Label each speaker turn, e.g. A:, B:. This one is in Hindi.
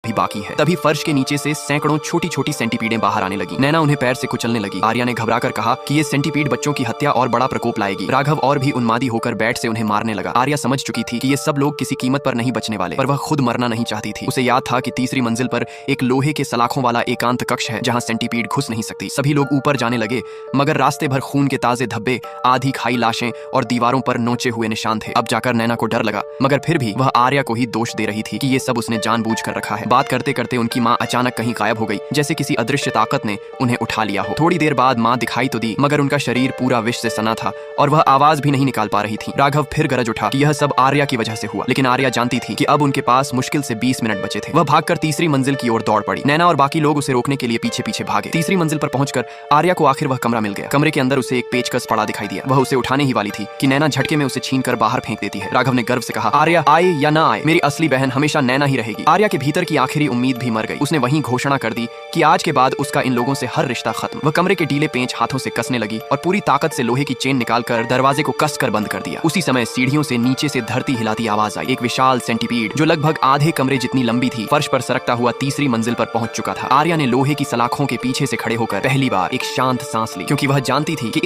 A: भी बाकी है। तभी फर्श के नीचे से सैकड़ों छोटी छोटी सेंटीपीडें बाहर आने लगी। नैना उन्हें पैर से कुचलने लगी। आर्या ने घबराकर कहा कि ये सेंटीपीड बच्चों की हत्या और बड़ा प्रकोप लाएगी। राघव और भी उन्मादी होकर बैट से उन्हें मारने लगा। आर्या समझ चुकी थी कि ये सब लोग किसी कीमत पर नहीं बचने वाले, पर वह खुद मरना नहीं चाहती थी। उसे याद था कि तीसरी मंजिल पर एक लोहे के सलाखों वाला एकांत कक्ष है जहां सेंटीपीड घुस नहीं सकती। सभी लोग ऊपर जाने लगे, मगर रास्ते भर खून के ताजे धब्बे, आधी खाई लाशें और दीवारों पर नोचे हुए निशान थे। अब जाकर नैना को डर लगा, मगर फिर भी वह आर्या को ही दोष दे रही थी कि ये सब उसने जानबूझकर रखा है। बात करते करते उनकी माँ अचानक कहीं गायब हो गई, जैसे किसी अदृश्य ताकत ने उन्हें उठा लिया हो। थोड़ी देर बाद माँ दिखाई तो दी, मगर उनका शरीर पूरा विष से सना था और वह आवाज भी नहीं निकाल पा रही थी। राघव फिर गरज उठा कि यह सब आर्या की वजह से हुआ, लेकिन आर्या जानती थी कि अब उनके पास मुश्किल से 20 मिनट बचे थे। वह भागकर तीसरी मंजिल की ओर दौड़ पड़ी। नैना और बाकी लोग उसे रोकने के लिए पीछे पीछे भागे। तीसरी मंजिल पर पहुंचकर आर्या को आखिर वह कमरा मिल गया। कमरे के अंदर उसे एक पेचकस पड़ा दिखाई दिया। वह उसे उठाने ही वाली थी कि नैना झटके में उसे छीनकर बाहर फेंक देती है। राघव ने गर्व से कहा, आर्या आए या ना आए, मेरी असली बहन हमेशा नैना ही रहेगी। आर्या के भीतर की आखिरी उम्मीद भी मर गई। उसने वहीं घोषणा कर दी कि आज के बाद उसका इन लोगों से हर रिश्ता खत्म। वह कमरे के ढीले पेंच हाथों से कसने लगी और पूरी ताकत से लोहे की चेन निकालकर दरवाजे को कसकर बंद कर दिया। उसी समय सीढ़ियों से नीचे से धरती हिलाती आवाज आई। एक विशाल सेंटीपीड जो लगभग आधे कमरे जितनी लंबी थी, फर्श पर सरकता हुआ तीसरी मंजिल पर पहुंच चुका था। आर्या ने लोहे की सलाखों के पीछे से खड़े होकर पहली बार एक शांत सांस ली, क्योंकि वह जानती थी कि